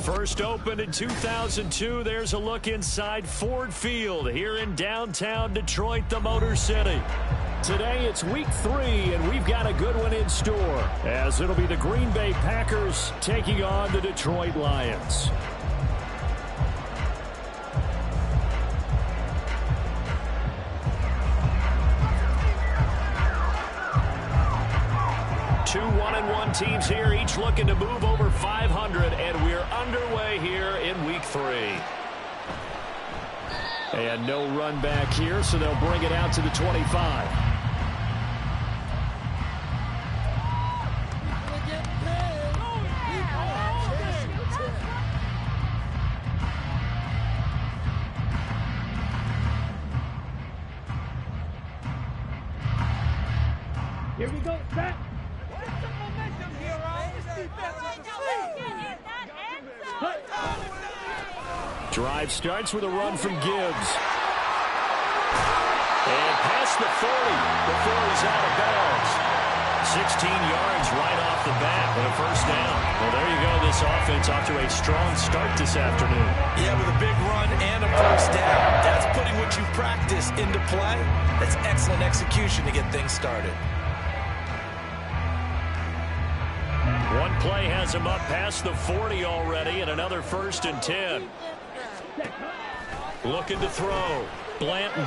First opened in 2002. There's a look inside Ford Field here in downtown Detroit, the Motor City. Today it's week 3, and we've got a good one in store, as it'll be the Green Bay Packers taking on the Detroit Lions. Two 1-1 teams here, each looking to move over 500, and we're underway here in week 3. And no run back here, so they'll bring it out to the 25. Here we go, set. Drive starts with a run from Gibbs. And past the 40 before he's out of bounds. 16 yards right off the bat and a first down. Well, there you go. This offense off to a strong start this afternoon. Yeah, with a big run and a first down. That's putting what you practice into play. That's excellent execution to get things started. One play has him up past the 40 already, and another 1st and 10. Looking to throw. Blanton.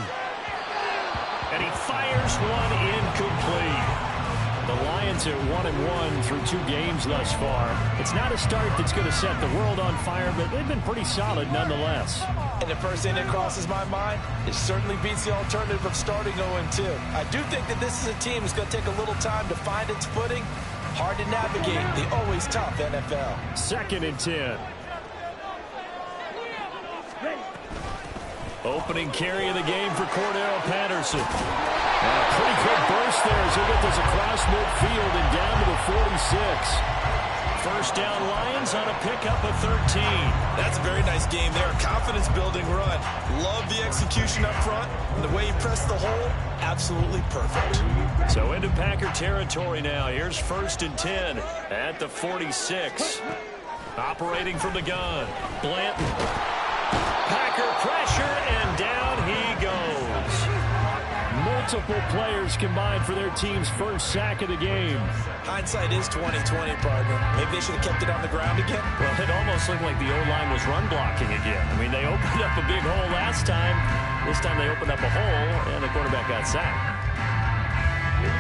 And he fires one incomplete. The Lions are 1-1 through 2 games thus far. It's not a start that's going to set the world on fire, but they've been pretty solid nonetheless. And the first thing that crosses my mind, it certainly beats the alternative of starting 0-2. I do think that this is a team that's going to take a little time to find its footing. Hard to navigate the always tough NFL. 2nd and 10. Opening carry of the game for Cordero Patterson. And a pretty good burst there as he gets this across midfield and down to the 46. First down Lions on a pickup of 13. That's a very nice game there. Confidence-building run. Love the execution up front. And the way he pressed the hole, absolutely perfect. So into Packer territory now. Here's 1st and 10 at the 46. Operating from the gun. Blanton. Packer pressure, and down he goes. Multiple players combined for their team's first sack of the game. Hindsight is 20/20, partner. Maybe they should have kept it on the ground again. Well, it almost looked like the O-line was run blocking again. I mean, they opened up a big hole last time. This time they opened up a hole, and the quarterback got sacked.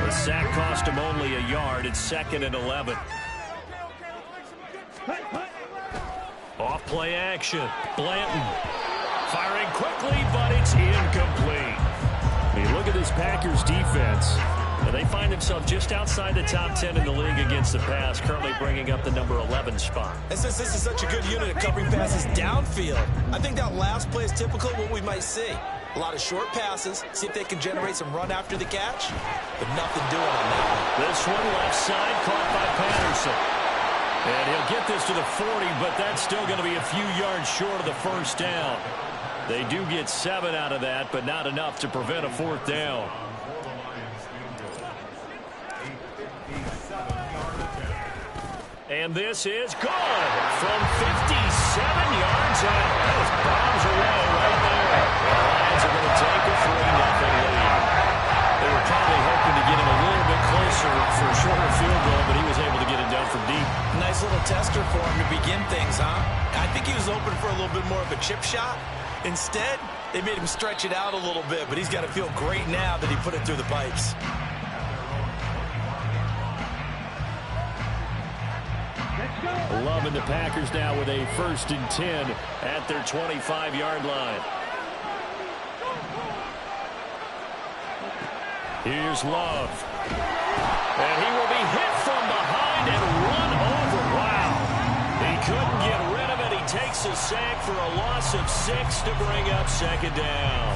The sack cost him only a yard. It's 2nd and 11. Off play action. Blanton firing quickly, but it's incomplete. I mean, look at this Packers defense. And they find themselves just outside the top 10 in the league against the pass, currently bringing up the number 11 spot. And since this is such a good unit at covering passes downfield, I think that last play is typical of what we might see. A lot of short passes, see if they can generate some run after the catch, but nothing doing on that one. This one left side caught by Patterson. And he'll get this to the 40, but that's still going to be a few yards short of the first down. They do get 7 out of that, but not enough to prevent a 4th down. And this is good from 57 yards out. That was bombs away right there. The Lions are going to take a 3-0 lead. They were probably hoping to get him a little bit closer for a shorter field goal, but he was able to get it done from deep. Nice little tester for him to begin things, huh? I think he was open for a little bit more of a chip shot. Instead, they made him stretch it out a little bit, but he's got to feel great now that he put it through the pipes. Loving the Packers now with a 1st and 10 at their 25-yard line. Here's Love. And he will be hit from behind and run over. Wow. He couldn't get rid of it. He takes a sack for a loss of 6 to bring up 2nd down.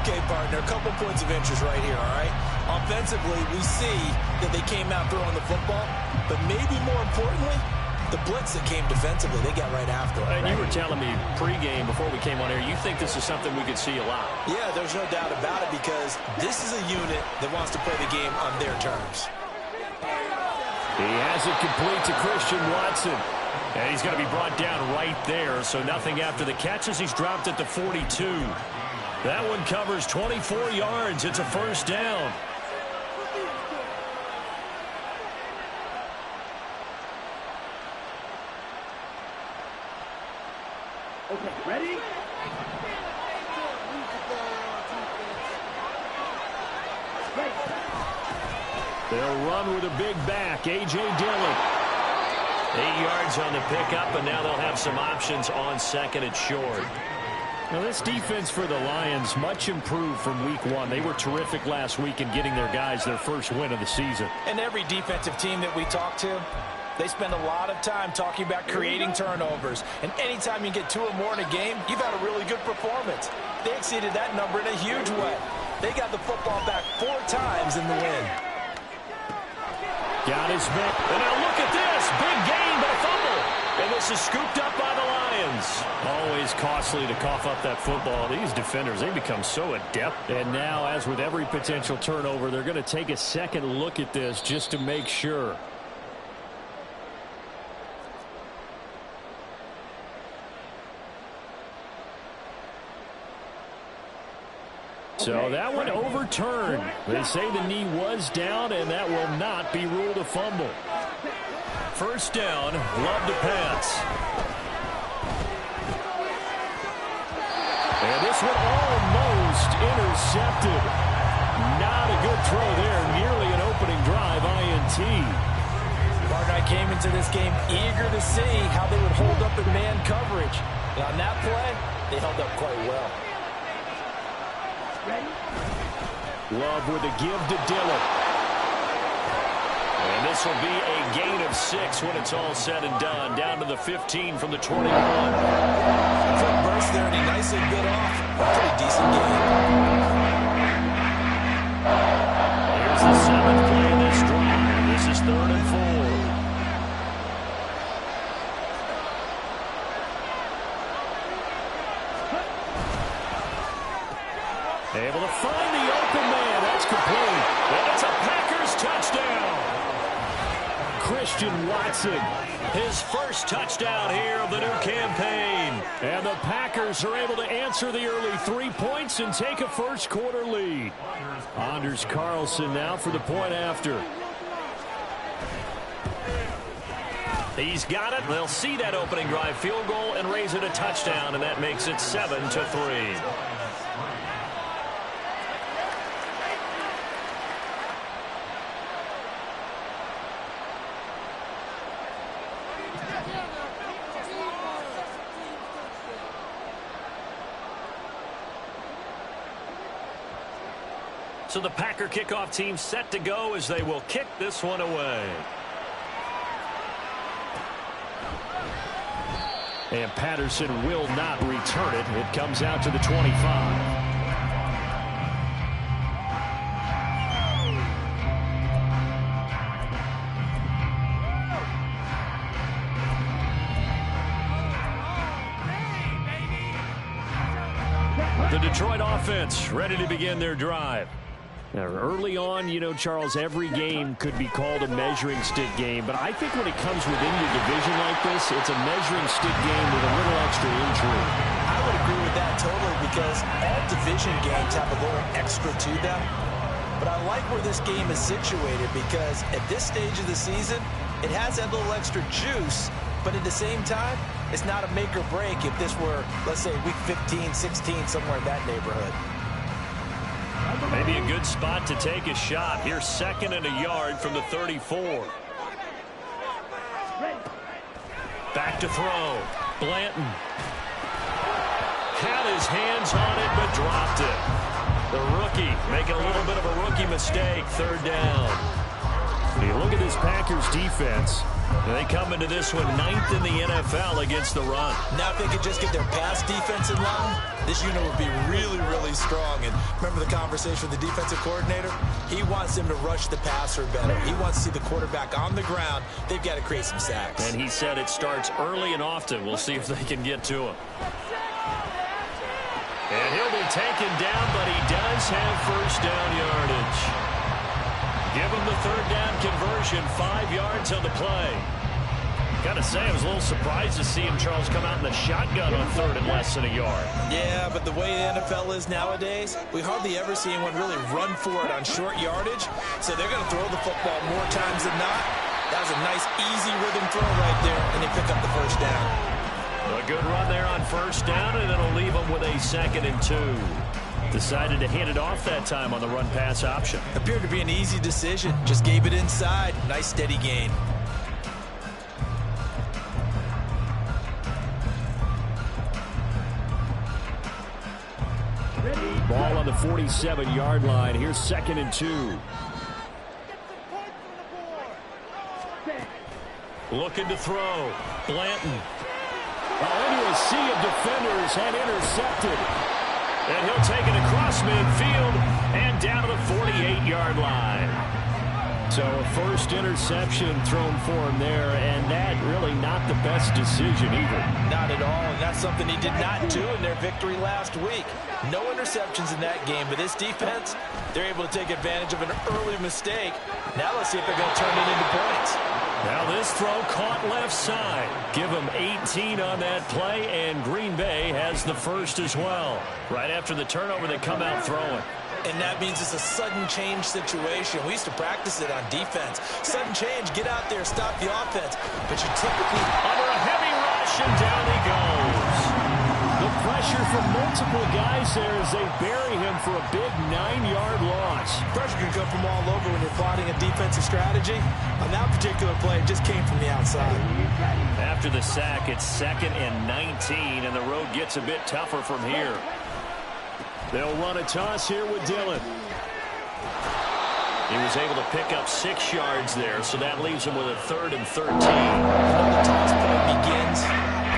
Okay, partner, a couple points of interest right here, all right? Offensively, we see that they came out throwing the football, but maybe more importantly, the blitz that came defensively, they got right after it. And you were telling me pregame before we came on here, you think this is something we could see a lot. Yeah, there's no doubt about it because this is a unit that wants to play the game on their terms. He has it complete to Christian Watson. And he's going to be brought down right there, so nothing after the catches. He's dropped at the 42. That one covers 24 yards. It's a first down. Okay, ready? They'll run with a big back, A.J. Dillon. 8 yards on the pickup, and now they'll have some options on second and short. Now, this defense for the Lions, much improved from week one. They were terrific last week in getting their guys their first win of the season. And every defensive team that we talk to, they spend a lot of time talking about creating turnovers. And anytime you get 2 or more in a game, you've had a really good performance. They exceeded that number in a huge way. They got the football back 4 times in the win. Got his man. And now look at this. Big gain, but a fumble. And this is scooped up by the Lions. Always costly to cough up that football. These defenders, they become so adept. And now, as with every potential turnover, they're going to take a second look at this just to make sure. So that one overturned. They say the knee was down, and that will not be ruled a fumble. First down, Love to pass. And this one almost intercepted. Not a good throw there. Nearly an opening drive, INT. Partner, I came into this game eager to see how they would hold up in man coverage. And on that play, they held up quite well. Love with a give to Dillon. And this will be a gain of 6 when it's all said and done. Down to the 15 from the 21. Quick burst there, and he nicely bit off. Pretty decent game. Here's the 7th play in this drive. This is 3rd and 4. Able to find the open man. That's complete. And it's a Packers touchdown. Christian Watson, his first touchdown here of the new campaign. And the Packers are able to answer the early 3 points and take a first quarter lead. Anders Carlson now for the point after. He's got it. They'll see that opening drive field goal and raise it a touchdown, and that makes it 7-3. So the Packer kickoff team set to go as they will kick this one away. And Patterson will not return it. It comes out to the 25. The Detroit offense ready to begin their drive. Now, early on, you know, Charles, every game could be called a measuring stick game, but I think when it comes within your division like this, it's a measuring stick game with a little extra intrigue. I would agree with that totally, because all division games have a little extra to them. But I like where this game is situated, because at this stage of the season, it has that little extra juice, but at the same time, it's not a make or break if this were, let's say, week 15, 16, somewhere in that neighborhood. Maybe a good spot to take a shot. Here's 2nd and a yard from the 34. Back to throw. Blanton. Had his hands on it, but dropped it. The rookie making a little bit of a rookie mistake. 3rd down. When you look at this Packers defense, they come into this one 9th in the NFL against the run. Now if they could just get their pass defense in line, this unit would be really, really strong. And remember the conversation with the defensive coordinator? He wants them to rush the passer better. He wants to see the quarterback on the ground. They've got to create some sacks. And he said it starts early and often. We'll see if they can get to him. And he'll be taken down, but he does have first down yardage. Give him the 3rd down conversion, 5 yards on the play. Gotta say, I was a little surprised to see him, Charles, come out in the shotgun on third and less than a yard. Yeah, but the way the NFL is nowadays, we hardly ever see anyone really run for it on short yardage. So they're going to throw the football more times than not. That was a nice, easy rhythm throw right there, and they pick up the first down. A good run there on first down, and it'll leave them with a 2nd and 2. Decided to hand it off that time on the run-pass option. Appeared to be an easy decision. Just gave it inside. Nice, steady gain. Ball on the 47-yard line. Here's 2nd and 2. Looking to throw. Blanton. Into a sea of defenders and intercepted. And he'll take it across midfield and down to the 48-yard line. So a first interception thrown for him there, and that really not the best decision either. Not at all, and that's something he did not do in their victory last week. No interceptions in that game, but this defense, they're able to take advantage of an early mistake. Now let's see if they're going to turn it into points. Now this throw caught left side. Give them 18 on that play, and Green Bay has the first as well. Right after the turnover, they come out throwing. And that means it's a sudden change situation. We used to practice it on defense. Sudden change, get out there, stop the offense. But you typically... Under a heavy rush, and down he goes. The pressure from multiple guys there as they bury him for a big 9-yard loss. Pressure can come from all over when you're plotting a defensive strategy. On that particular play, it just came from the outside. After the sack, it's 2nd and 19, and the road gets a bit tougher from here. They'll run a toss here with Dillon. He was able to pick up 6 yards there, so that leaves him with a 3rd and 13. The toss play begins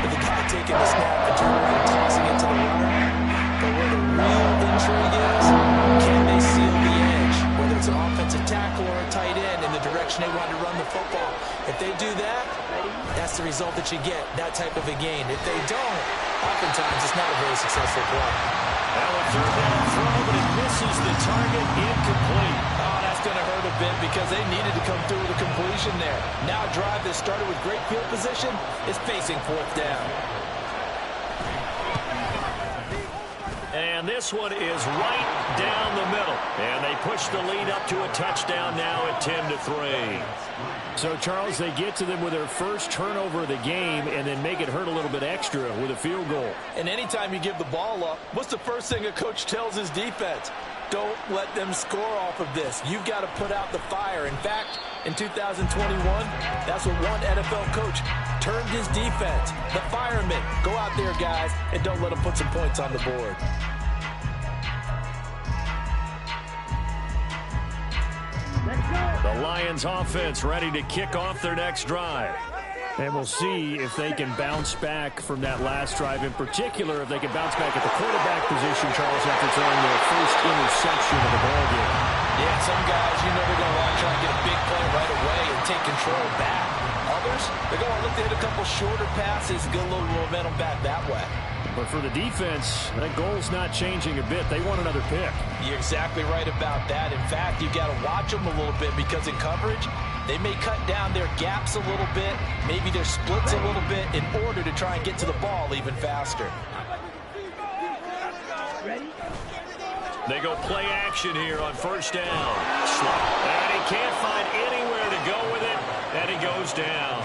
with the guy taking the snap and turning around and tossing it to the runner. But where the real intrigue is, can they seal the edge? Whether it's an offensive tackle or a tight end in the direction they want to run the football. If they do that, that's the result that you get, that type of a gain. If they don't, oftentimes it's not a very successful play. Now a 3rd down throw, but it misses the target, incomplete. Oh, that's going to hurt a bit because they needed to come through with a completion there. Now a drive that started with great field position is facing 4th down. And this one is right down the middle. And they push the lead up to a touchdown now at 10-3. So, Charles, they get to them with their first turnover of the game and then make it hurt a little bit extra with a field goal. And anytime you give the ball up, what's the first thing a coach tells his defense? Don't let them score off of this. You've got to put out the fire. In fact, in 2021, that's what one NFL coach termed his defense. The firemen. Go out there, guys, and don't let them put some points on the board. The Lions offense ready to kick off their next drive. And we'll see if they can bounce back from that last drive. In particular, if they can bounce back at the quarterback position, Charles, after throwing their first interception of the ballgame. Yeah, some guys, you know they're going to want to try to get a big play right away and take control back. Others, they're going to look to hit a couple shorter passes, get a little momentum back that way. But for the defense, that goal's not changing a bit. They want another pick. You're exactly right about that. In fact, you've got to watch them a little bit because in coverage, they may cut down their gaps a little bit, maybe their splits a little bit in order to try and get to the ball even faster. They go play action here on first down. And he can't find anywhere to go with it, and he goes down.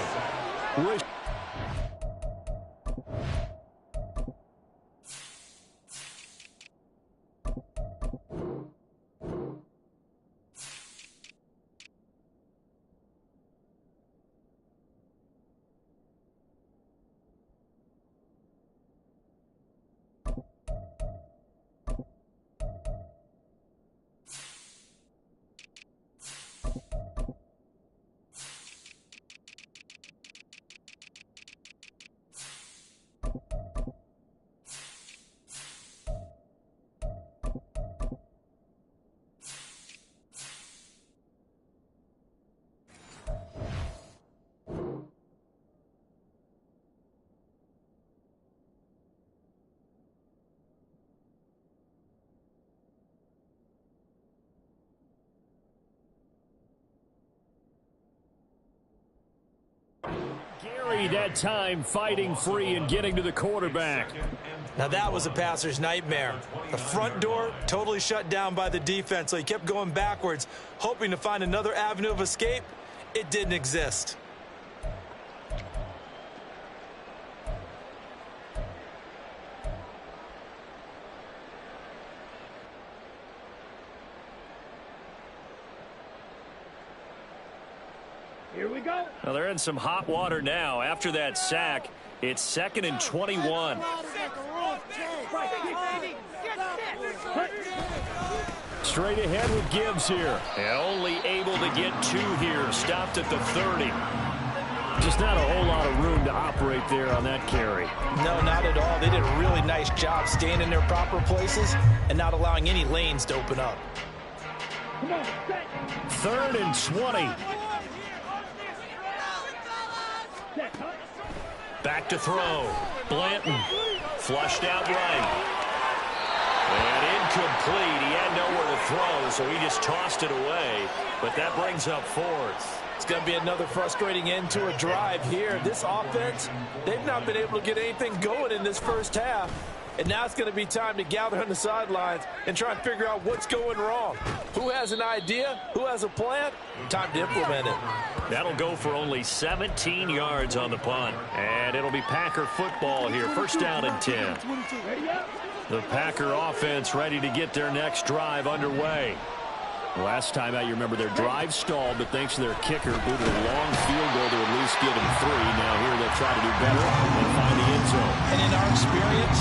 3 that time, fighting free and getting to the quarterback. Now that was a passer's nightmare. The front door totally shut down by the defense, so he kept going backwards, hoping to find another avenue of escape. It didn't exist. Here we go. Well, they're in some hot water now. After that sack, it's 2nd and 21. Straight ahead with Gibbs here. And only able to get 2 here. Stopped at the 30. Just not a whole lot of room to operate there on that carry. No, not at all. They did a really nice job staying in their proper places and not allowing any lanes to open up. 3rd and 20. Back to throw. Blanton flushed out right. And incomplete. He had nowhere to throw, so he just tossed it away. But that brings up 4th. It's going to be another frustrating end to a drive here. This offense, they've not been able to get anything going in this first half. And now it's going to be time to gather on the sidelines and try and figure out what's going wrong. Who has an idea? Who has a plan? Time to implement it. That'll go for only 17 yards on the punt. And it'll be Packer football here. 1st down and 10. The Packer offense ready to get their next drive underway. Last time out, you remember their drive stalled, but thanks to their kicker, booted a long field goal to at least get them 3. Now here they'll try to do better and find the end zone. And in our experience,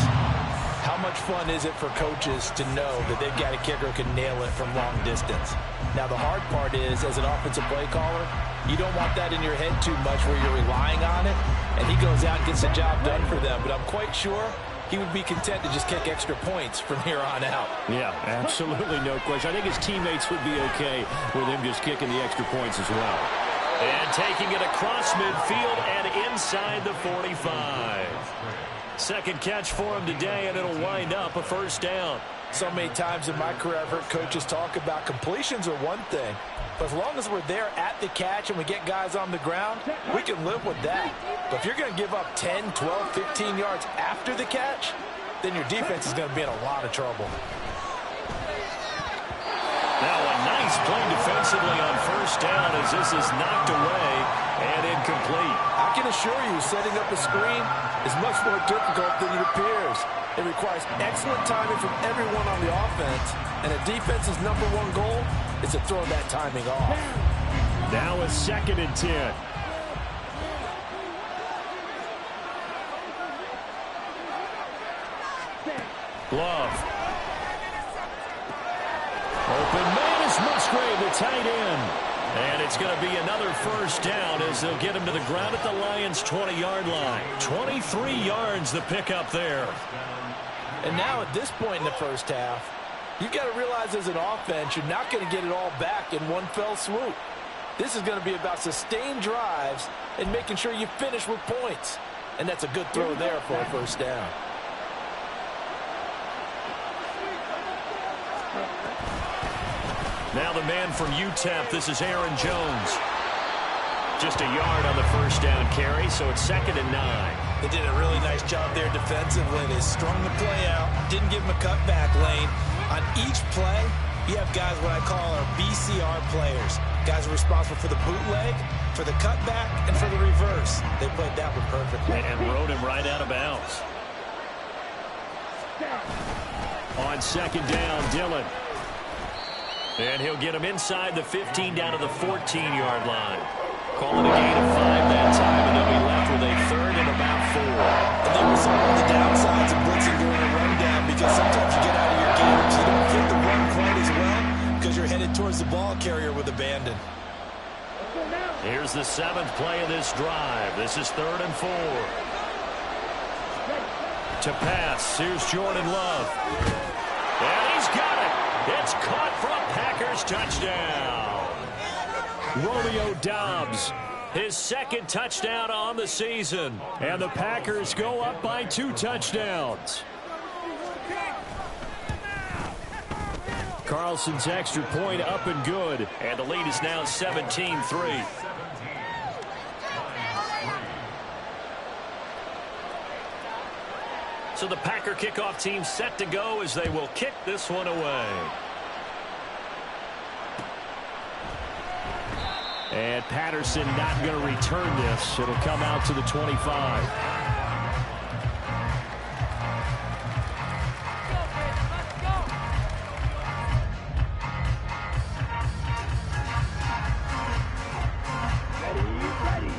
how much fun is it for coaches to know that they've got a kicker who can nail it from long distance? Now, the hard part is, as an offensive play caller, you don't want that in your head too much where you're relying on it, and he goes out and gets the job done for them. But I'm quite sure he would be content to just kick extra points from here on out. Yeah, absolutely no question. I think his teammates would be okay with him just kicking the extra points as well. And taking it across midfield and inside the 45. Second catch for him today, and it'll wind up a 1st down. So many times in my career, I've heard coaches talk about completions are one thing, but as long as we're there at the catch and we get guys on the ground, we can live with that. But if you're going to give up 10, 12, 15 yards after the catch, then your defense is going to be in a lot of trouble. Now a nice play defensively on 1st down as this is knocked away and incomplete. I can assure you, setting up a screen is much more difficult than it appears. It requires excellent timing from everyone on the offense, and a defense's #1 goal is to throw that timing off. Now a 2nd and 10. Love. Open man is Musgrave, the tight end. And it's going to be another 1st down as they'll get him to the ground at the Lions' 20-yard line. 23 yards the pickup there. And now at this point in the first half, you've got to realize as an offense, you're not going to get it all back in one fell swoop. This is going to be about sustained drives and making sure you finish with points. And that's a good throw there for a 1st down. Now the man from UTEP, this is Aaron Jones. Just a yard on the 1st down carry, so it's 2nd and 9. They did a really nice job there defensively. They strung the play out, didn't give him a cutback lane. On each play, you have guys what I call our BCR players. Guys are responsible for the bootleg, for the cutback, and for the reverse. They played that one perfectly. And rode him right out of bounds. On 2nd down, Dillon. And he'll get him inside the 15 down to the 14-yard line. Call it a gain of 5 that time, and they'll be left with a 3rd and about 4. And then we saw one of the downsides of blitzing during a rundown, because sometimes you get out of your game because you don't hit the run quite as well because you're headed towards the ball carrier with abandon. Here's the 7th play of this drive. This is 3rd and 4. To pass, here's Jordan Love. And he's got it. It's caught for a Packers touchdown. Romeo Doubs, his 2nd touchdown on the season. And the Packers go up by 2 touchdowns. Carlson's extra point up and good. And the lead is now 17-3. So the Packer kickoff team set to go as they will kick this one away. And Patterson not going to return this. It'll come out to the 25.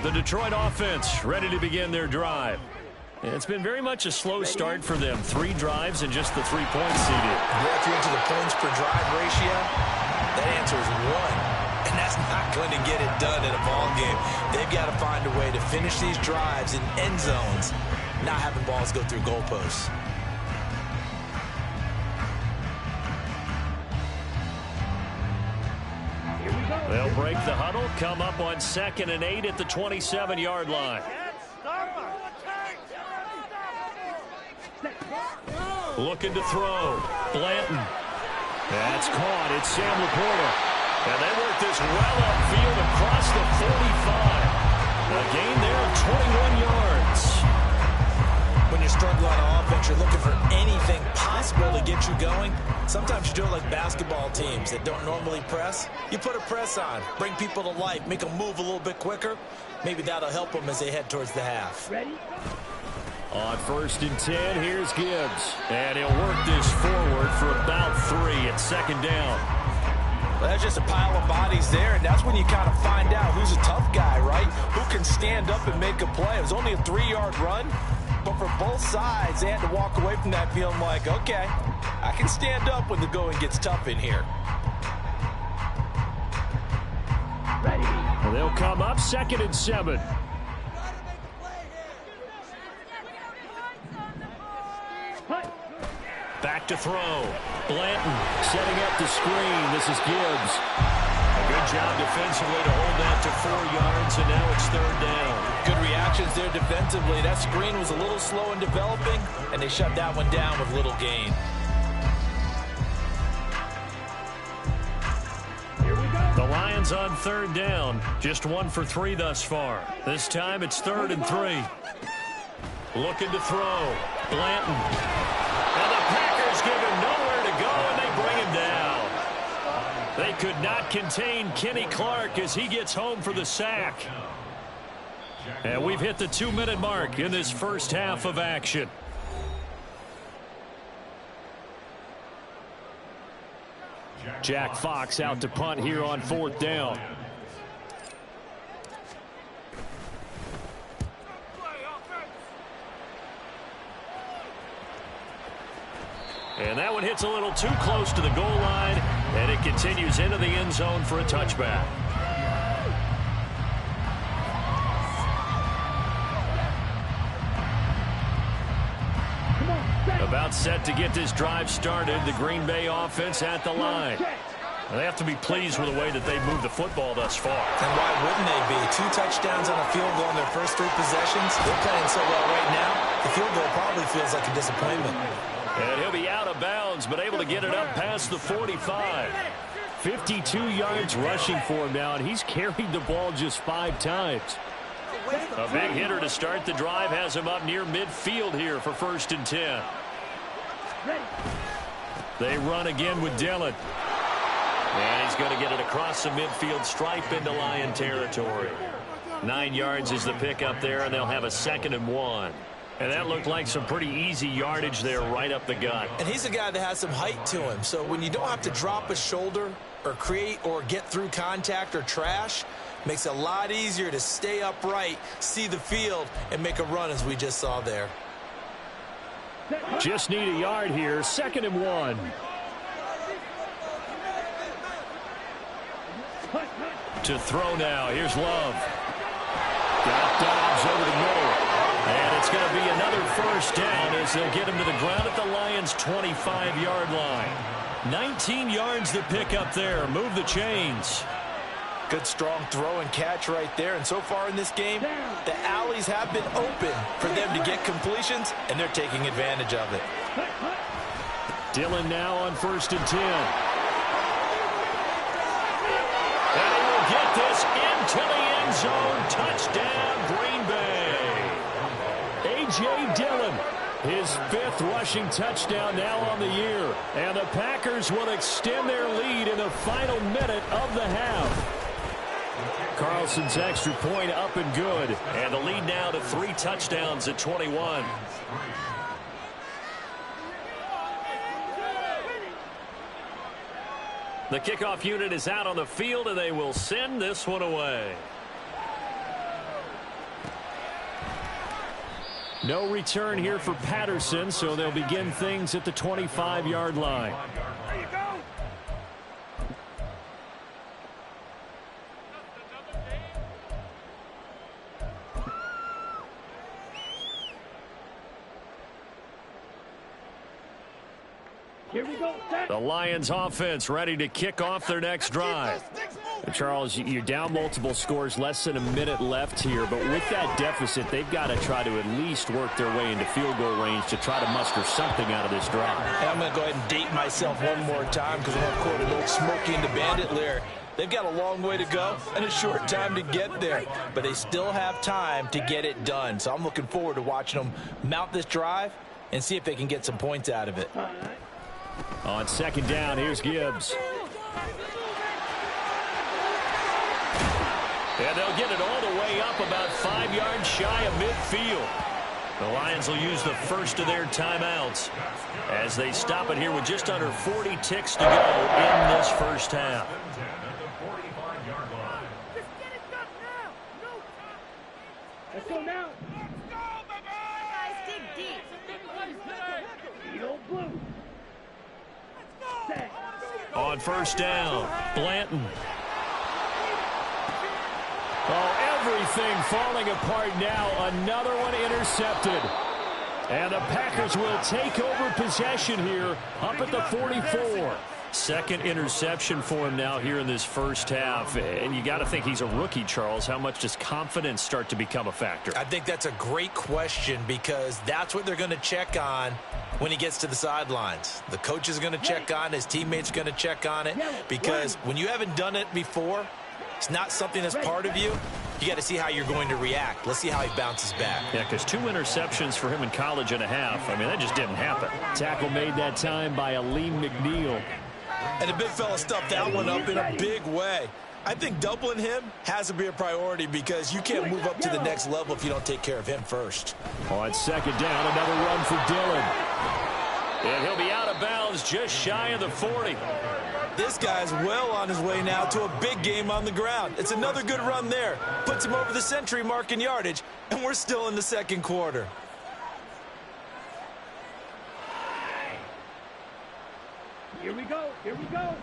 The Detroit offense ready to begin their drive. It's been very much a slow start for them. 3 drives and just the 3 points seeded. Yeah, if you're into the points per drive ratio, that answer is 1. And that's not going to get it done in a ball game. They've got to find a way to finish these drives in end zones, not having balls go through goalposts. They'll break the huddle, come up on 2nd and 8 at the 27-yard line. Looking to throw. Blanton. That's caught. It's Sam Laporta. And they work this well upfield across the 45. A gain there of 21 yards. When you're struggling on offense, you're looking for anything possible to get you going. Sometimes you do it like basketball teams that don't normally press. You put a press on, bring people to life, make them move a little bit quicker. Maybe that'll help them as they head towards the half. Ready? On 1st and 10, here's Gibbs. And he'll work this forward for about 3 at 2nd down. Well, that's just a pile of bodies there, and that's when you kind of find out who's a tough guy, right? Who can stand up and make a play. It was only a 3-yard run, but for both sides, they had to walk away from that feeling like, okay, I can stand up when the going gets tough in here. Ready? Well, they'll come up 2nd and 7. Back to throw. Blanton setting up the screen. This is Gibbs. A good job defensively to hold that to 4 yards, and now it's 3rd down. Good reactions there defensively. That screen was a little slow in developing, and they shut that one down with little gain. The Lions on 3rd down. Just 1 for 3 thus far. This time it's 3rd and 3. Looking to throw. Blanton. And the Packers give him nowhere to go, and they bring him down. They could not contain Kenny Clark as he gets home for the sack. And we've hit the 2-minute mark in this first half of action. Jack Fox out to punt here on 4th down. And that one hits a little too close to the goal line, and it continues into the end zone for a touchback. About set to get this drive started, the Green Bay offense at the line. They have to be pleased with the way that they've moved the football thus far. And why wouldn't they be? 2 touchdowns on a field goal in their first 3 possessions. They're playing so well right now, the field goal probably feels like a disappointment. And he'll be out of bounds, but able to get it up past the 45. 52 yards rushing for him now, and he's carried the ball just 5 times. A big hitter to start the drive has him up near midfield here for 1st and 10. They run again with Dillon. And he's going to get it across the midfield stripe into Lion territory. 9 yards is the pickup there, and they'll have a 2nd and 1. And that looked like some pretty easy yardage there right up the gut. And he's a guy that has some height to him. So when you don't have to drop a shoulder or create or get through contact or trash, makes it a lot easier to stay upright, see the field, and make a run as we just saw there. Just need a yard here. 2nd and 1. To throw now. Here's Love. Got Dobbs over the middle. And it's going to be another 1st down as they'll get him to the ground at the Lions' 25-yard line. 19 yards to pick up there. Move the chains. Good strong throw and catch right there. And so far in this game, the alleys have been open for them to get completions, and they're taking advantage of it. Dillon now on 1st and 10. And he will get this into the end zone. Touchdown, Green Bay. A.J. Dillon His 5th rushing touchdown now on the year. And the Packers will extend their lead in the final minute of the half. Carlson's extra point up and good. And the lead now to 3 touchdowns at 21. The kickoff unit is out on the field, and they will send this one away. No return here for Patterson, so they'll begin things at the 25-yard line. There you go. Here we go. The Lions offense ready to kick off their next drive. Charles, you're down multiple scores, less than a minute left here, but with that deficit, they've got to try to at least work their way into field goal range to try to muster something out of this drive. And I'm going to go ahead and date myself one more time because I want to quote a little Smokey and the Bandit lyric. They've got a long way to go and a short time to get there, but they still have time to get it done. So I'm looking forward to watching them mount this drive and see if they can get some points out of it. On second down, here's Gibbs. And they'll get it all the way up about 5 yards shy of midfield. The Lions will use the first of their timeouts as they stop it here with just under 40 ticks to go in this first half. Let's go now. Let's go, baby! Guys, dig deep. Blue. Let's go. On first down, Blanton. Oh, everything falling apart now. Another one intercepted. And the Packers will take over possession here up at the 44. Second interception for him now here in this first half. And you got to think he's a rookie, Charles. How much does confidence start to become a factor? I think that's a great question because that's what they're going to check on when he gets to the sidelines. The coach is going to check on it. His teammates are going to check on it because when you haven't done it before, it's not something that's part of you. You got to see how you're going to react. Let's see how he bounces back. Yeah, because 2 interceptions for him in college and a half. I mean, that just didn't happen. Tackle made that time by Aleem McNeil. And the big fella stuffed that one up in a big way. I think doubling him has to be a priority because you can't move up to the next level if you don't take care of him first. On second down, another run for Dillon. And he'll be out of bounds just shy of the 40. This guy's well on his way now to a big game on the ground. It's another good run there. Puts him over the century mark in yardage, and we're still in the second quarter. Here we go. Here we go.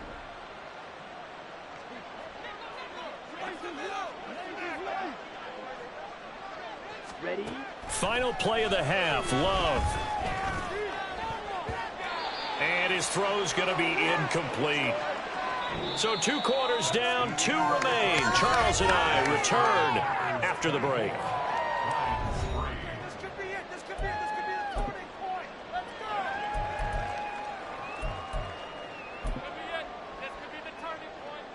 Ready? Final play of the half, Love. And his throw's going to be incomplete. So 2 quarters down, 2 remain. Charles and I return after the break. This could be it. This could be it. This could be the turning point. Let's go. This could be it. This could be the turning point.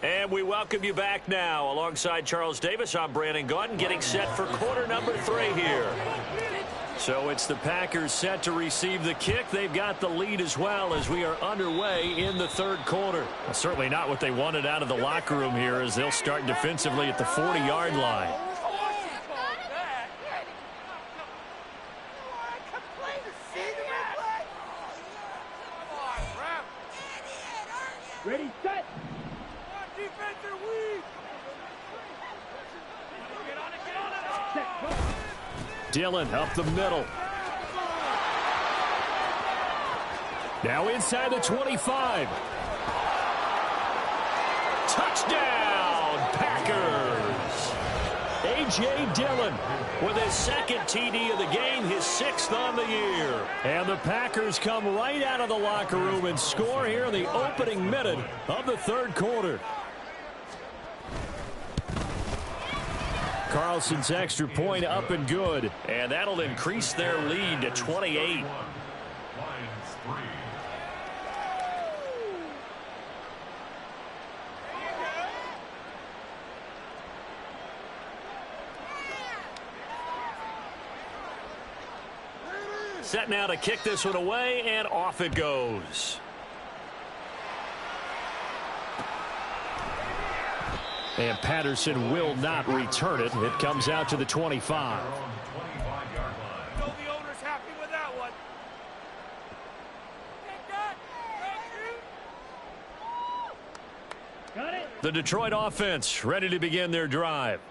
And we welcome you back now. Alongside Charles Davis, I'm Brandon Gaudin, getting set for quarter number 3 here. So it's the Packers set to receive the kick. They've got the lead as well as we are underway in the third quarter. Well, certainly not what they wanted out of the locker room here as they'll start defensively at the 40-yard line. Ready, set. Dillon up the middle. Now inside the 25. Touchdown, Packers. A.J. Dillon with his second TD of the game, his 6th on the year. And the Packers come right out of the locker room and score here in the opening minute of the third quarter. Carlson's extra point up and good. And that'll increase their lead to 28. Set now to kick this one away, and off it goes. And Patterson will not return it. It comes out to the 25. The owner's happy with that one. Got it. The Detroit offense ready to begin their drive.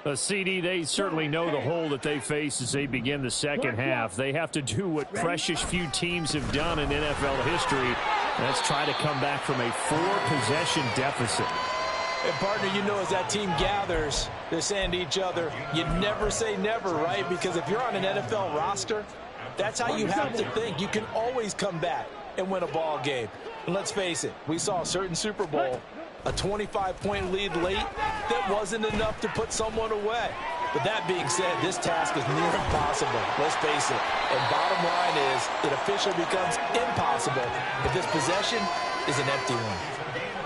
A CD, they certainly know the hole that they face as they begin the second half. They have to do what precious few teams have done in NFL history. Let's try to come back from a 4-possession deficit. And partner, you know, as that team gathers, they're saying to each other, you never say never, right? Because if you're on an NFL roster, that's how you have to think. You can always come back and win a ball game. And let's face it, we saw a certain Super Bowl, a 25-point lead late, that wasn't enough to put someone away. But that being said, this task is near impossible. Let's face it. And bottom line is, it officially becomes impossible if this possession is an empty one.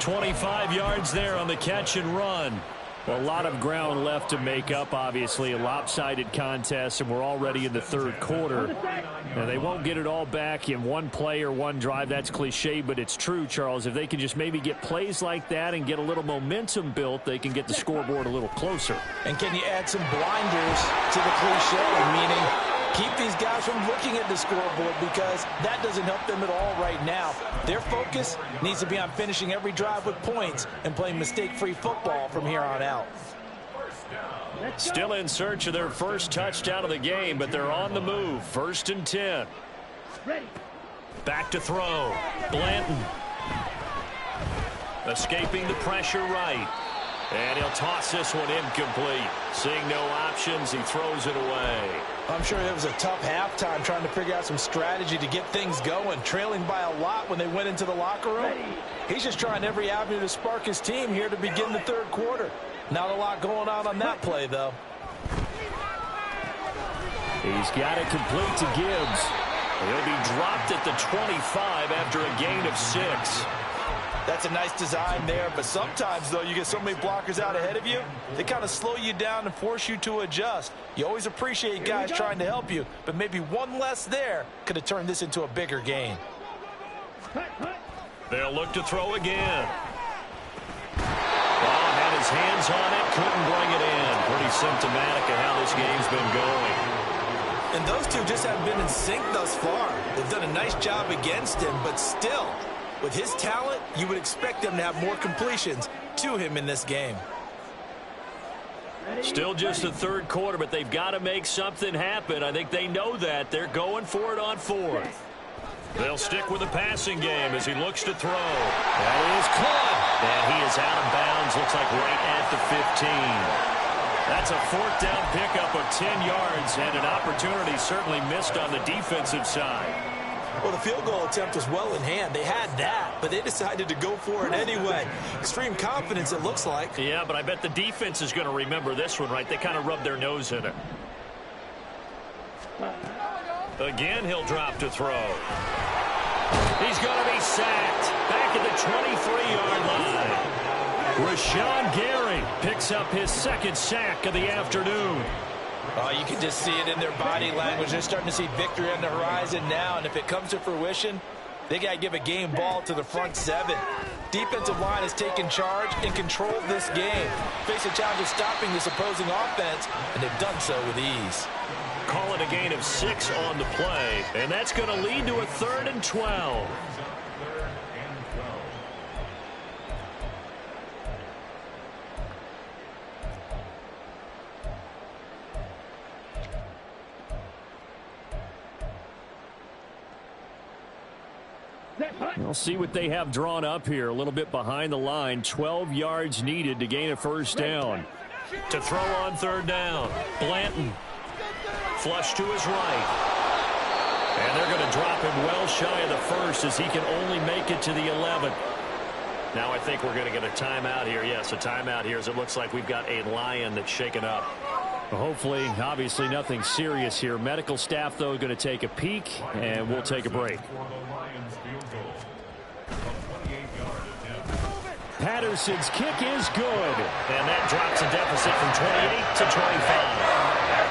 25 yards there on the catch and run. Well, a lot of ground left to make up, obviously. A lopsided contest, and we're already in the third quarter. Now, they won't get it all back in one play or one drive. That's cliche, but it's true, Charles. If they can just maybe get plays like that and get a little momentum built, they can get the scoreboard a little closer. And can you add some blinders to the cliche, meaning keep these guys from looking at the scoreboard, because that doesn't help them at all right now. Their focus needs to be on finishing every drive with points and playing mistake-free football from here on out. Still in search of their first touchdown of the game, but they're on the move. 1st and 10. Back to throw. Blanton. Escaping the pressure right. And he'll toss this one incomplete. Seeing no options, he throws it away. I'm sure it was a tough halftime trying to figure out some strategy to get things going, trailing by a lot when they went into the locker room. He's just trying every avenue to spark his team here to begin the third quarter. Not a lot going on that play, though. He's got it complete to Gibbs. He'll be dropped at the 25 after a gain of 6. That's a nice design there, but sometimes, though, you get so many blockers out ahead of you, they kind of slow you down and force you to adjust. You always appreciate guys trying to help you, but maybe one less there could have turned this into a bigger gain. They'll look to throw again. Ball had his hands on it, couldn't bring it in. Pretty symptomatic of how this game's been going. And those two just haven't been in sync thus far. They've done a nice job against him, but still, with his talent, you would expect them to have more completions to him in this game. Still just the third quarter, but they've got to make something happen. I think they know that. They're going for it on 4th. They'll stick with the passing game as he looks to throw. That is caught. And he is out of bounds, looks like right at the 15. That's a 4th down pickup of 10 yards, and an opportunity certainly missed on the defensive side. Well, the field goal attempt was well in hand. They had that, but they decided to go for it anyway. Extreme confidence, it looks like. Yeah, but I bet the defense is going to remember this one, right? They kind of rubbed their nose in it. Again, he'll drop to throw. He's going to be sacked back at the 23-yard line. Rashawn Gary picks up his 2nd sack of the afternoon. Oh, you can just see it in their body language. They're starting to see victory on the horizon now, and if it comes to fruition, they got to give a game ball to the front 7. Defensive line has taken charge and controlled this game. Face a challenge of stopping this opposing offense, and they've done so with ease. Call it a gain of 6 on the play, and that's going to lead to a 3rd and 12. We'll see what they have drawn up here. A little bit behind the line. 12 yards needed to gain a 1st down. To throw on 3rd down. Blanton. Flush to his right. And they're going to drop him well shy of the 1st as he can only make it to the 11th. Now I think we're going to get a timeout here. Yes, a timeout here as it looks like we've got a Lion that's shaken up. Well, hopefully, obviously, nothing serious here. Medical staff, though, going to take a peek, and we'll take a break. Patterson's kick is good. And that drops a deficit from 28 to 25.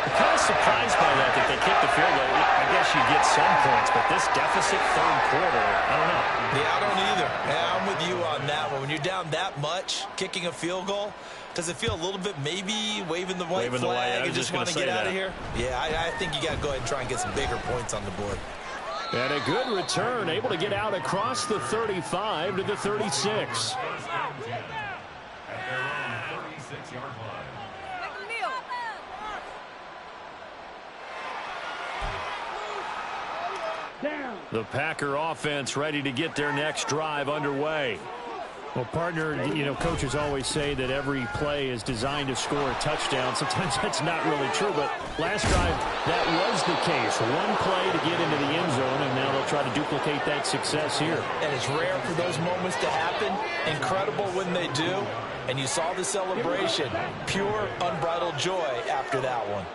I'm kind of surprised by that they kicked the field goal. I guess you get some points, but this deficit third quarter, I don't know. Yeah, I don't either. Yeah, I'm with you on that one. When you're down that much, kicking a field goal, does it feel a little bit maybe waving the white flag and just want to get out of here? Yeah, I think you got to go ahead and try and get some bigger points on the board. And a good return, able to get out across the 35 to the 36. The Packer offense ready to get their next drive underway. Well, partner, coaches always say that every play is designed to score a touchdown. Sometimes that's not really true, but last drive, that was the case. One play to get into the end zone, and now they'll try to duplicate that success here. And it's rare for those moments to happen. Incredible when they do. And you saw the celebration. Pure, unbridled joy after that one.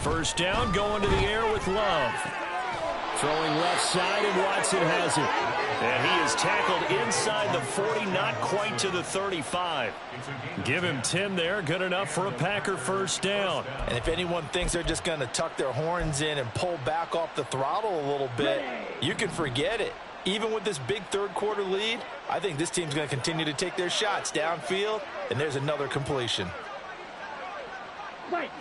First down, going to the air with Love. Throwing left side, and Watson has it. And he is tackled inside the 40, not quite to the 35. Give him 10 there, good enough for a Packer first down. And if anyone thinks they're just going to tuck their horns in and pull back off the throttle a little bit, you can forget it. Even with this big third quarter lead, I think this team's going to continue to take their shots downfield, and there's another completion. Right.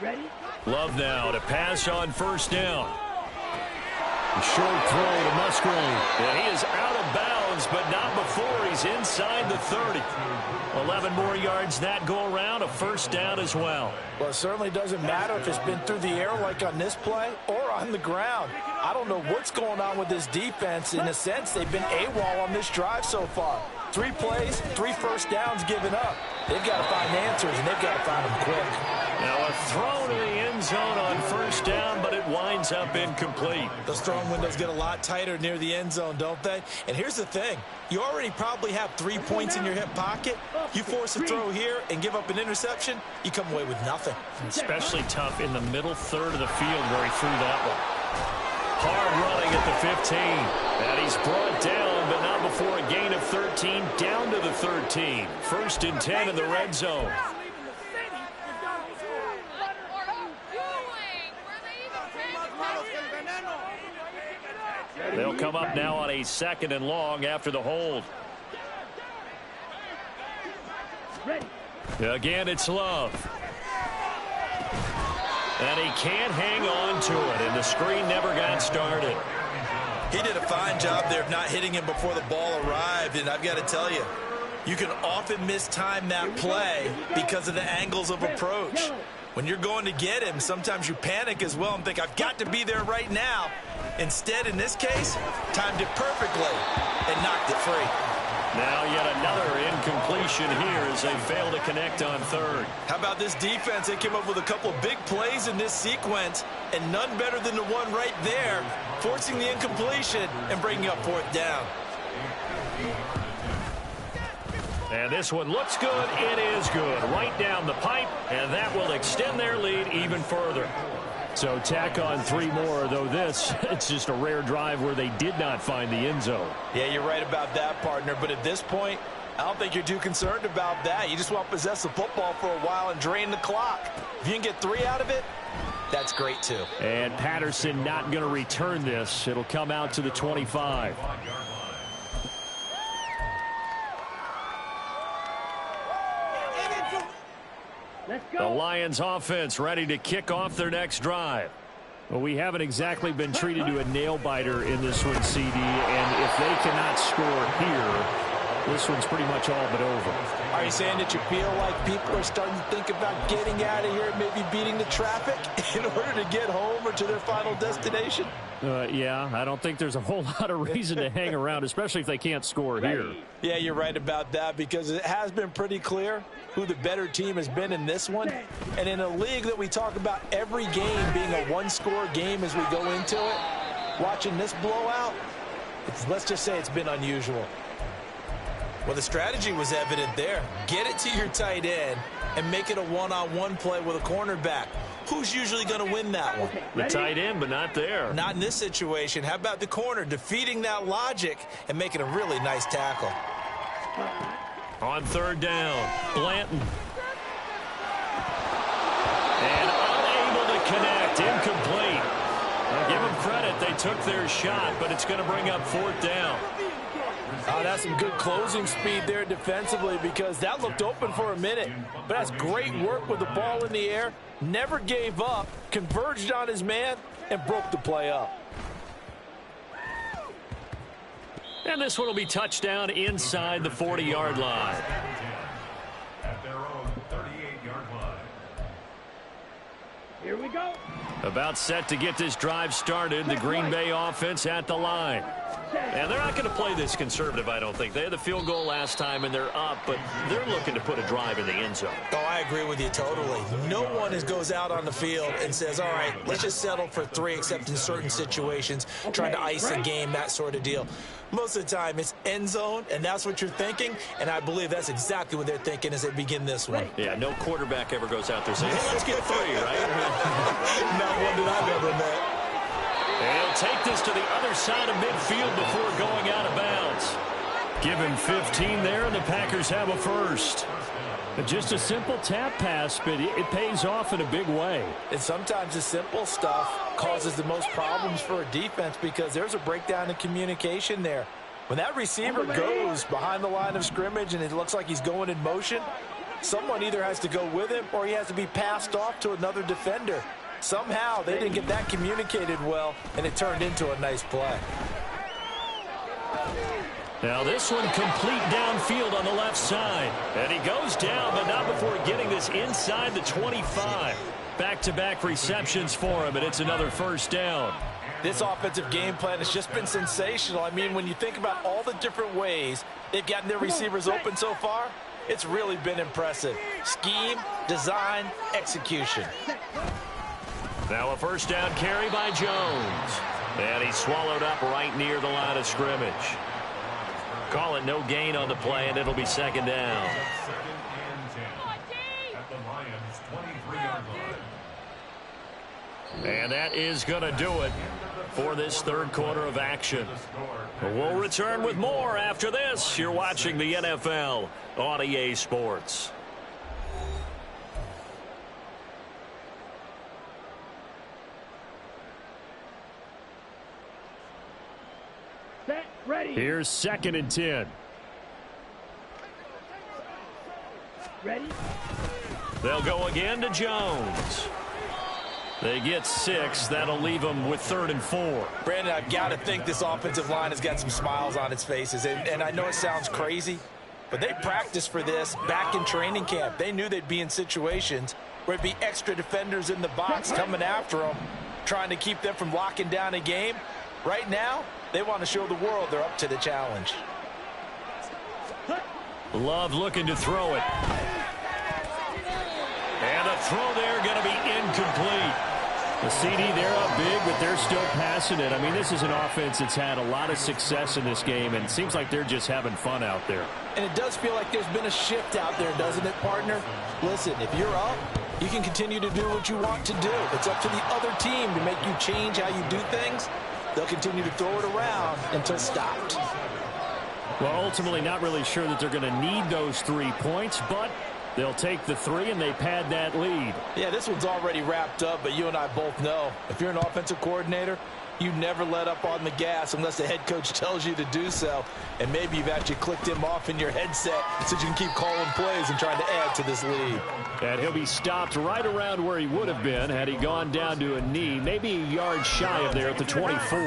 Ready? Love now to pass on first down. A short throw to Musgrave. And he is out of bounds, but not before he's inside the 30. 11 more yards that go around, a first down as well. Well, it certainly doesn't matter if it's been through the air like on this play or on the ground. I don't know what's going on with this defense. In a sense, they've been AWOL on this drive so far. 3 plays, 3 first downs given up. They've got to find answers, and they've got to find them quick. Now a throw to the end zone on first down, but it winds up incomplete. Those throwing windows get a lot tighter near the end zone, don't they? And here's the thing. You already probably have 3 points in your hip pocket. You force a throw here and give up an interception, you come away with nothing. Especially tough in the middle third of the field where he threw that one. Hard running at the 15. And he's brought down, but not before a gain of 13, down to the 13. First and 10 in the red zone. They'll come up now on a 2nd and long after the hold. Again, it's Love. And he can't hang on to it, and the screen never got started. He did a fine job there of not hitting him before the ball arrived, and I've got to tell you, you can often mistime that play because of the angles of approach. When you're going to get him, sometimes you panic as well and think, I've got to be there right now. Instead, in this case, timed it perfectly and knocked it free. Now yet another incompletion here as they fail to connect on third. How about this defense? They came up with a couple big plays in this sequence, and none better than the one right there, forcing the incompletion and bringing up 4th down. And this one looks good. It is good. Right down the pipe, and that will extend their lead even further. So tack on 3 more, though this, it's just a rare drive where they did not find the end zone. Yeah, you're right about that, partner. But at this point, I don't think you're too concerned about that. You just want to possess the football for a while and drain the clock. If you can get 3 out of it, that's great, too. And Patterson not going to return this. It'll come out to the 25. The Lions offense ready to kick off their next drive. Well, we haven't exactly been treated to a nail-biter in this one, CD, and if they cannot score here, this one's pretty much all but over. Are you saying that you feel like people are starting to think about getting out of here, maybe beating the traffic in order to get home or to their final destination? Yeah, I don't think there's a whole lot of reason to hang around, especially if they can't score here. Yeah, you're right about that, because it has been pretty clear who the better team has been in this one. And in a league that we talk about every game being a one-score game as we go into it, watching this blowout, let's just say it's been unusual. Well, the strategy was evident there. Get it to your tight end and make it a one-on-one play with a cornerback. Who's usually going to win that one? The tight end, but not there. Not in this situation. How about the corner defeating that logic and making a really nice tackle? On third down, Blanton. And unable to connect, incomplete. I'll give them credit, they took their shot, but it's going to bring up fourth down. That's some good closing speed there defensively, because that looked open for a minute. But that's great work with the ball in the air. Never gave up, converged on his man, and broke the play up. And this one will be touchdown inside the 40-yard line. At their own 38-yard line. Here we go. About set to get this drive started. The Green Bay offense at the line. And they're not going to play this conservative, I don't think. They had the field goal last time, and they're up, but they're looking to put a drive in the end zone. Oh, I agree with you totally. No one goes out on the field and says, all right, let's just settle for 3, except in certain situations, trying to ice a game, that sort of deal. Most of the time, it's end zone, and that's what you're thinking, and I believe that's exactly what they're thinking as they begin this one. Yeah, no quarterback ever goes out there saying, hey, let's get 3, right? Not one that I've ever met. And he'll take this to the other side of midfield before going out of bounds. Give him 15 there, and the Packers have a first. Just a simple tap pass, but it pays off in a big way. And sometimes the simple stuff causes the most problems for a defense, because there's a breakdown in communication there. When that receiver goes behind the line of scrimmage and it looks like he's going in motion, someone either has to go with him or he has to be passed off to another defender. Somehow they didn't get that communicated well, and it turned into a nice play. Now this one complete downfield on the left side. And he goes down, but not before getting this inside the 25. Back-to-back receptions for him, and it's another first down. This offensive game plan has just been sensational. I mean, when you think about all the different ways they've gotten their receivers open so far, it's really been impressive. Scheme, design, execution. Now a first down carry by Jones. And he's swallowed up right near the line of scrimmage. Call it no gain on the play, and it'll be second down. And that is going to do it for this third quarter of action. We'll return with more after this. You're watching the NFL on EA Sports. Set, ready. Here's 2nd and 10. Ready. They'll go again to Jones. They get 6. That'll leave them with 3rd and 4. Brandon, I've got to think this offensive line has got some smiles on its faces. And I know it sounds crazy, but they practiced for this back in training camp. They knew they'd be in situations where it'd be extra defenders in the box coming after them, trying to keep them from locking down a game. Right now, they want to show the world they're up to the challenge. Love looking to throw it. And a throw there going to be incomplete. The CD, they're up big, but they're still passing it. I mean, this is an offense that's had a lot of success in this game, and it seems like they're just having fun out there. And it does feel like there's been a shift out there, doesn't it, partner? Listen, if you're up, you can continue to do what you want to do. It's up to the other team to make you change how you do things. They'll continue to throw it around until stopped. Well, ultimately not really sure that they're going to need those 3 points, but they'll take the 3 and they pad that lead. Yeah, this one's already wrapped up, but you and I both know if you're an offensive coordinator, you never let up on the gas unless the head coach tells you to do so. And maybe you've actually clicked him off in your headset so you can keep calling plays and trying to add to this lead. And he'll be stopped right around where he would have been had he gone down to a knee, maybe a yard shy of there at the 24.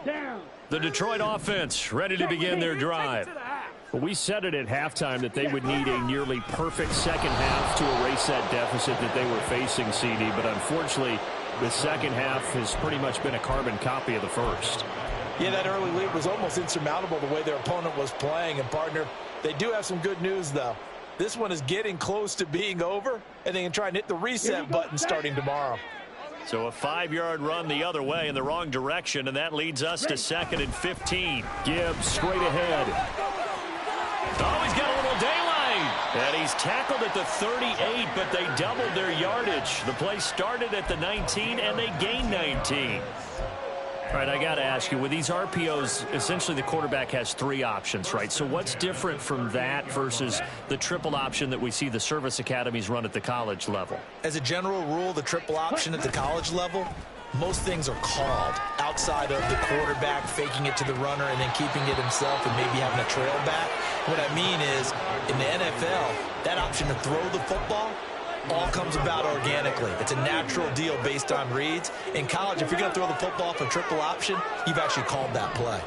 Down. The Detroit offense ready to begin their drive. Well, we said it at halftime that they would need a nearly perfect second half to erase that deficit that they were facing, CD. But unfortunately, the second half has pretty much been a carbon copy of the first. Yeah, that early lead was almost insurmountable the way their opponent was playing. And, partner, they do have some good news, though. This one is getting close to being over, and they can try and hit the reset button starting tomorrow. So a 5-yard run the other way in the wrong direction, and that leads us to 2nd and 15. Gibbs straight ahead. Oh, he's got a little daylight. And he's tackled at the 38, but they doubled their yardage. The play started at the 19, and they gained 19. All right, I got to ask you, with these RPOs, essentially the quarterback has 3 options, right? So what's different from that versus the triple option that we see the service academies run at the college level? As a general rule, the triple option at the college level, most things are called outside of the quarterback faking it to the runner and then keeping it himself and maybe having a trail back. What I mean is, in the NFL, that option to throw the football all comes about organically. It's a natural deal based on reads. In college, if you're going to throw the football for triple option, you've actually called that play.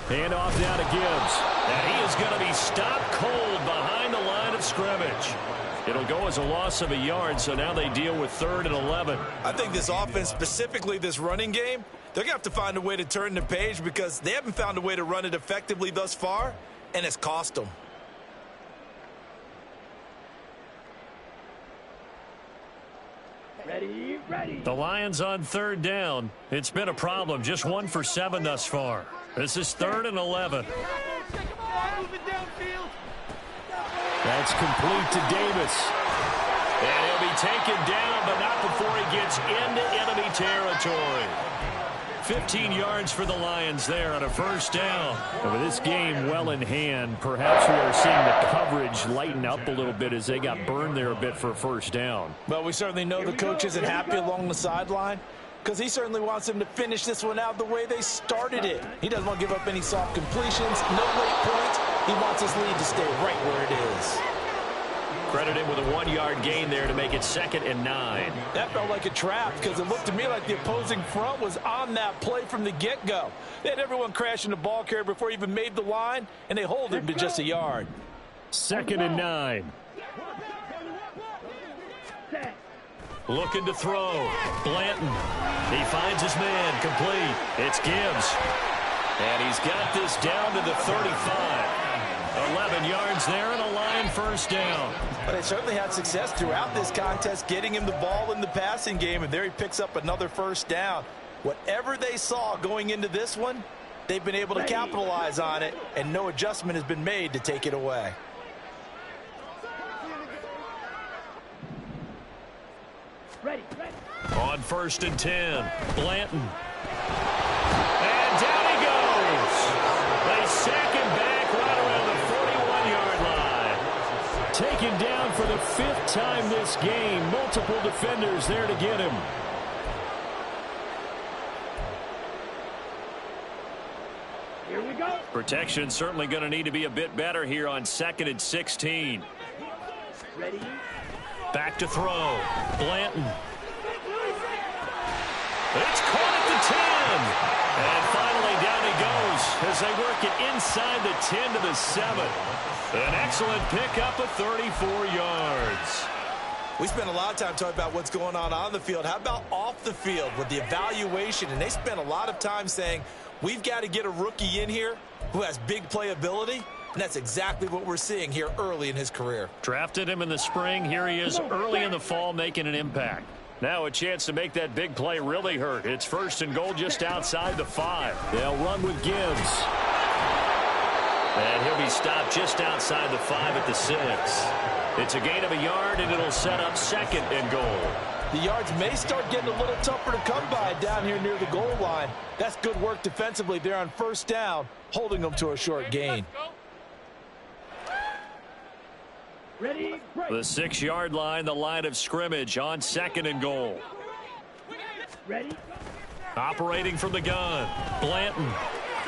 Hand off now to Gibbs. And he is going to be stopped cold behind the line of scrimmage. It'll go as a loss of a yard, so now they deal with 3rd and 11. I think this offense, specifically this running game, they're going to have to find a way to turn the page because they haven't found a way to run it effectively thus far, and it's cost them. Ready, ready. The Lions on 3rd down. It's been a problem. Just 1 for 7 thus far. This is 3rd and 11. That's complete to Davis. And he'll be taken down, but not before he gets into enemy territory. 15 yards for the Lions there on a 1st down. And with this game well in hand, perhaps we are seeing the coverage lighten up a little bit as they got burned there a bit for a 1st down. Well, we certainly know the coach isn't happy along the sideline because he certainly wants them to finish this one out the way they started it. He doesn't want to give up any soft completions, no late points. He wants his lead to stay right where it is. Credit him with a 1-yard gain there to make it 2nd and 9. That felt like a trap because it looked to me like the opposing front was on that play from the get-go. They had everyone crashing the ball carrier before he even made the line, and they hold him to just a yard. 2nd and 9. Looking to throw. Blanton. He finds his man. Complete. It's Gibbs. And he's got this down to the 35. 11 yards there and a Lion 1st down. But they certainly had success throughout this contest getting him the ball in the passing game, and there he picks up another 1st down. Whatever they saw going into this one, they've been able to capitalize on it, and no adjustment has been made to take it away. Ready, ready. On 1st and 10, Blanton. And down he goes. They sack him back right around the 41-yard line. Taken down for the 5th time this game. Multiple defenders there to get him. Here we go. Protection certainly going to need to be a bit better here on 2nd and 16. Ready. Back to throw. Blanton. It's caught at the 10. And finally down he goes as they work it inside the 10 to the 7. An excellent pickup of 34 yards. We spent a lot of time talking about what's going on the field. How about off the field with the evaluation? And they spent a lot of time saying, we've got to get a rookie in here who has big playability. And that's exactly what we're seeing here early in his career. Drafted him in the spring. Here he is early in the fall making an impact. Now a chance to make that big play really hurt. It's 1st and goal just outside the 5. They'll run with Gibbs. And he'll be stopped just outside the 5 at the 6. It's a gain of a yard, and it'll set up 2nd and goal. The yards may start getting a little tougher to come by down here near the goal line. That's good work defensively there on 1st down, holding them to a short gain. Ready, break. The 6-yard line, the line of scrimmage on 2nd and goal. Ready. Operating from the gun. Blanton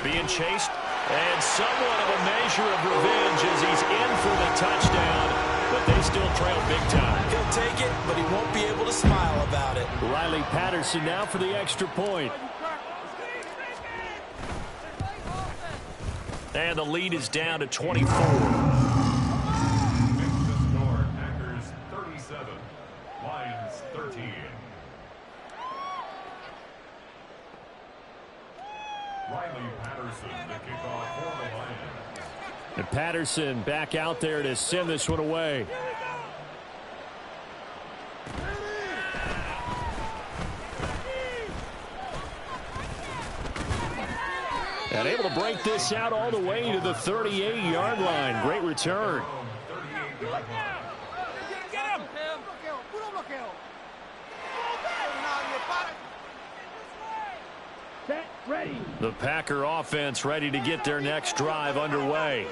being chased. And somewhat of a measure of revenge as he's in for the touchdown. But they still trail big time. He'll take it, but he won't be able to smile about it. Riley Patterson now for the extra point. And the lead is down to 24. And Patterson back out there to send this one away. And able to break this out all the way to the 38-yard line. Great return. Set, ready. The Packer offense ready to get their next drive underway.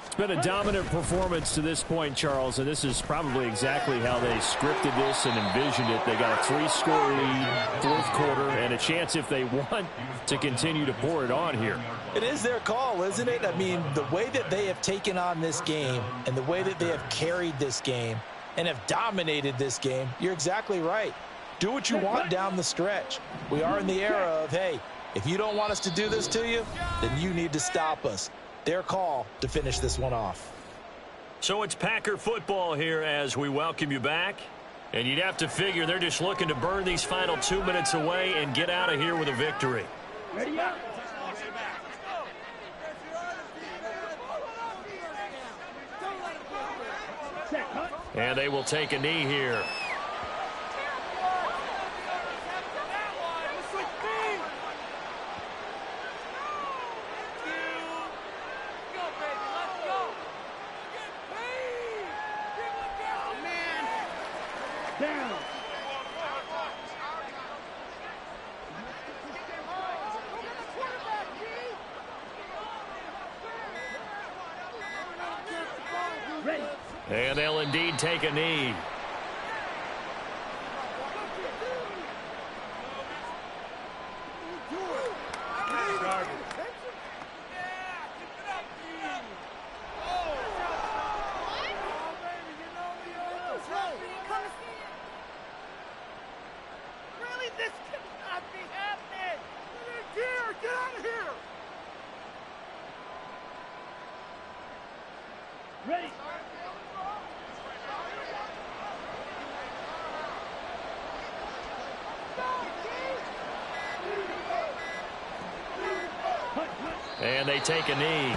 It's been a dominant performance to this point, Charles, and this is probably exactly how they scripted this and envisioned it. They got a 3-score lead, fourth quarter, and a chance if they want to continue to pour it on here. It is their call, isn't it? I mean, the way that they have taken on this game and the way that they have carried this game and have dominated this game, you're exactly right. Do what you want down the stretch. We are in the era of, hey, if you don't want us to do this to you, then you need to stop us. Their call to finish this one off. So it's Packer football here as we welcome you back. And you'd have to figure they're just looking to burn these final 2 minutes away and get out of here with a victory. Ready up. Set, cut. And they will take a knee here. Down. Ready. And they'll indeed take a knee. Really, this cannot be happening. Here, get out of here. Ready. And they take a knee.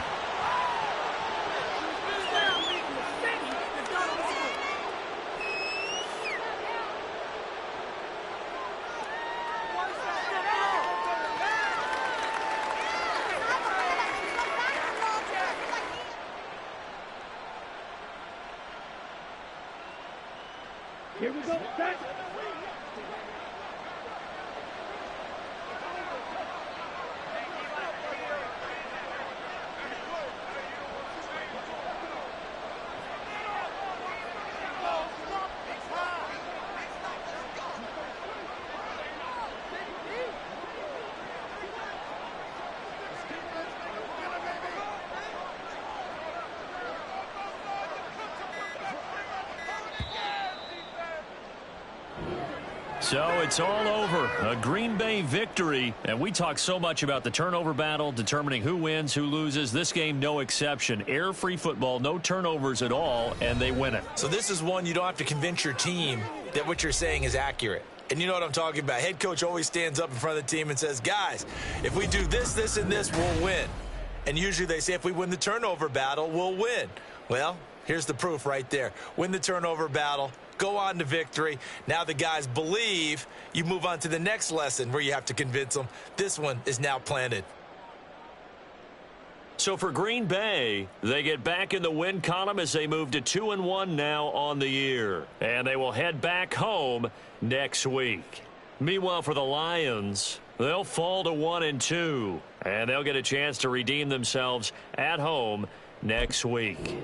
Here we go. Set. So it's all over. A Green Bay victory. And we talk so much about the turnover battle, determining who wins, who loses. This game, no exception. Air-free football, no turnovers at all, and they win it. So this is one you don't have to convince your team that what you're saying is accurate. And you know what I'm talking about. Head coach always stands up in front of the team and says, guys, if we do this, this, and this, we'll win. And usually they say if we win the turnover battle, we'll win. Well, here's the proof right there. Win the turnover battle. Go on to victory. Now the guys believe. You move on to the next lesson where you have to convince them. This one is now planted. So for Green Bay, they get back in the win column as they move to 2-1 now on the year. And they will head back home next week. Meanwhile, for the Lions, they'll fall to 1-2. And they'll get a chance to redeem themselves at home next week.